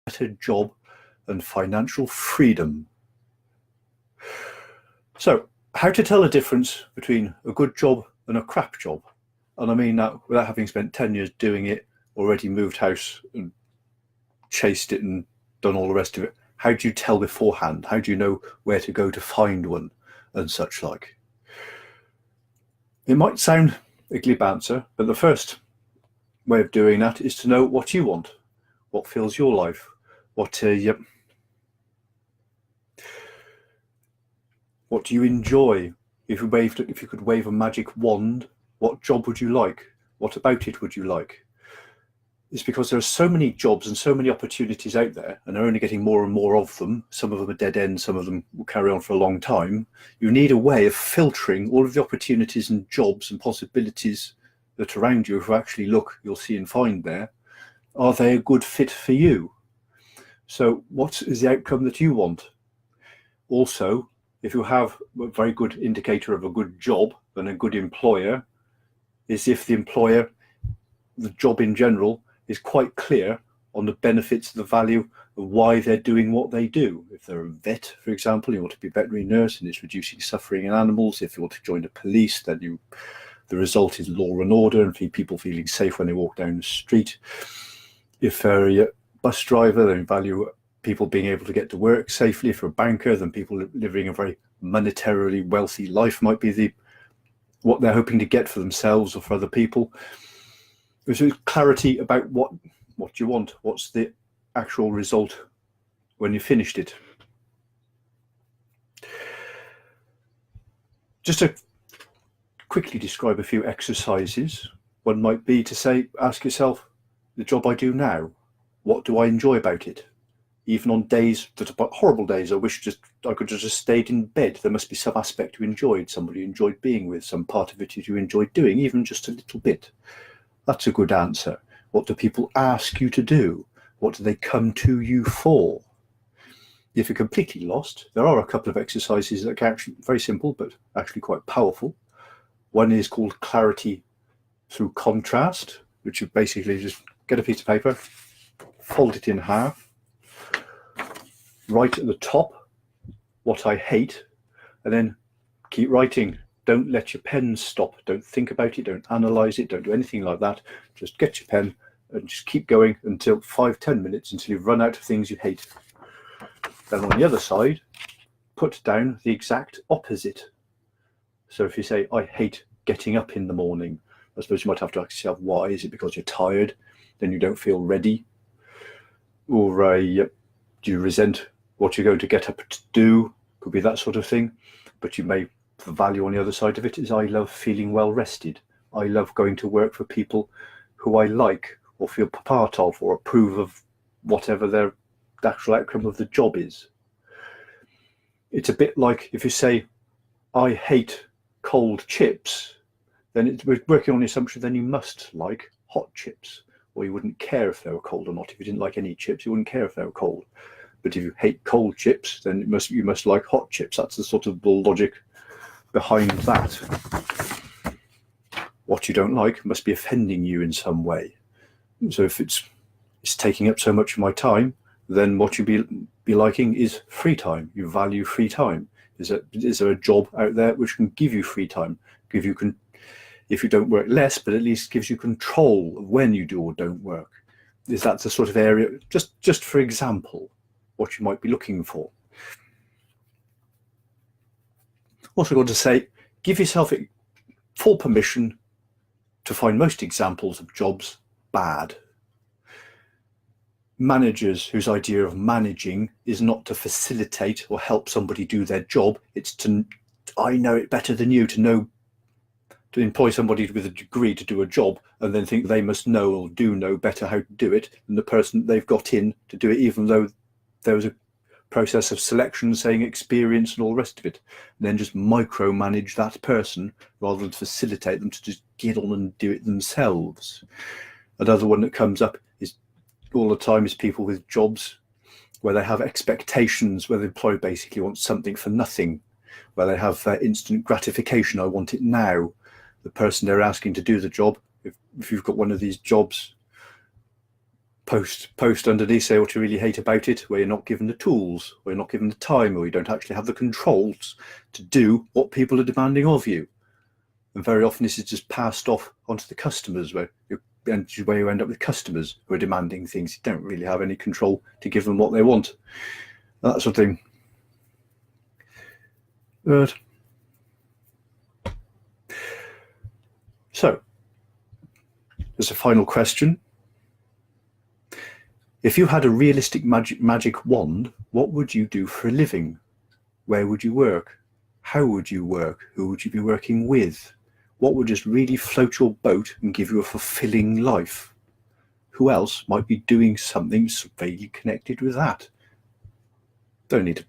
better job and financial freedom. So, how to tell the difference between a good job and a crap job? And I mean that without having spent 10 years doing it, already moved house and chased it and done all the rest of it. How do you tell beforehand? How do you know where to go to find one and such like? It might sound a glib answer, but the first way of doing that is to know what you want, what fills your life, what do you enjoy? If you could wave a magic wand, what job would you like? What about it would you like? It's because there are so many jobs and so many opportunities out there, and they're only getting more and more of them. Some of them are dead ends, some of them will carry on for a long time. You need a way of filtering all of the opportunities and jobs and possibilities that are around you. If you actually look, you'll see and find there. Are they a good fit for you? So what is the outcome that you want? Also, if you have a very good indicator of a good job and a good employer, is if the employer, the job in general, is quite clear on the benefits, the value of why they're doing what they do. If they're a vet, for example, you want to be a veterinary nurse and it's reducing suffering in animals. If you want to join the police, then the result is law and order and people feeling safe when they walk down the street. If they're a bus driver, then value people being able to get to work safely. If you're a banker, then people living a very monetarily wealthy life might be what they're hoping to get for themselves or for other people. There's clarity about what you want, what's the actual result when you finished it. Just to quickly describe a few exercises, one might be to ask yourself, the job I do now, what do I enjoy about it? Even on days that are horrible days, I wish I could just stayed in bed. There must be some aspect you enjoyed, somebody you enjoyed being with, some part of it you enjoyed doing, even just a little bit. That's a good answer. What do people ask you to do? What do they come to you for? If you're completely lost, there are a couple of exercises that are actually very simple, but actually quite powerful. One is called clarity through contrast, which you basically just get a piece of paper, fold it in half, write at the top what I hate, and then keep writing. Don't let your pen stop. Don't think about it. Don't analyze it. Don't do anything like that. Just get your pen and just keep going until 5-10 minutes until you've run out of things you hate. Then on the other side, put down the exact opposite. So if you say, I hate getting up in the morning, I suppose you might have to ask yourself, why? Is it because you're tired? Then you don't feel ready? Or do you resent what you're going to get up to do? Could be that sort of thing. But the value on the other side of it is I love feeling well rested. I love going to work for people who I like or feel part of or approve of whatever the actual outcome of the job is. It's a bit like if you say, I hate cold chips, then we're working on the assumption then you must like hot chips, or you wouldn't care if they were cold or not. If you didn't like any chips, you wouldn't care if they were cold. But if you hate cold chips, then you must like hot chips. That's the sort of logic behind that. What you don't like must be offending you in some way. So if it's taking up so much of my time, then what you be liking is free time. You value free time. Is there a job out there which can give you free time? If you don't work less, but at least gives you control of when you do or don't work. Is that the sort of area, just for example, what you might be looking for? Also got to say, give yourself full permission to find most examples of jobs bad. Managers whose idea of managing is not to facilitate or help somebody do their job, it's I know it better than you, to employ somebody with a degree to do a job and then think they must know or do know better how to do it than the person they've got in to do it, even though there was a process of selection saying experience and all the rest of it, and then just micromanage that person rather than facilitate them to just get on and do it themselves. Another one that comes up is all the time is people with jobs where they have expectations, where the employer basically wants something for nothing, where they have instant gratification. I want it now. The person they're asking to do the job, if you've got one of these jobs, post underneath, say what you really hate about it, where you're not given the tools, or you're not given the time, or you don't actually have the controls to do what people are demanding of you. And very often this is just passed off onto the customers, where you end up with customers who are demanding things. You don't really have any control to give them what they want, that sort of thing. Good. So, there's a final question. If you had a realistic magic wand, what would you do for a living? Where would you work? How would you work? Who would you be working with? What would just really float your boat and give you a fulfilling life? Who else might be doing something vaguely connected with that? Don't need to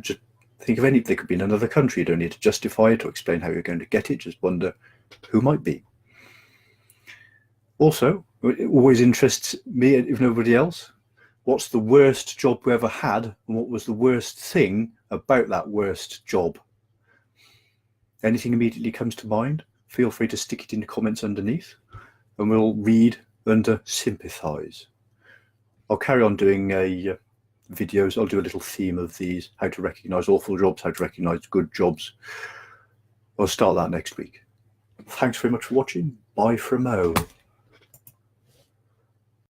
just think of any. They could be in another country. You don't need to justify it or explain how you're going to get it. Just wonder who might be. Also, it always interests me, if nobody else, what's the worst job we ever had, and what was the worst thing about that worst job? Anything immediately comes to mind, feel free to stick it in the comments underneath, and we'll read and sympathise. I'll carry on doing videos. I'll do a little theme of these, how to recognise awful jobs, how to recognise good jobs. I'll start that next week. Thanks very much for watching. Bye from Mo.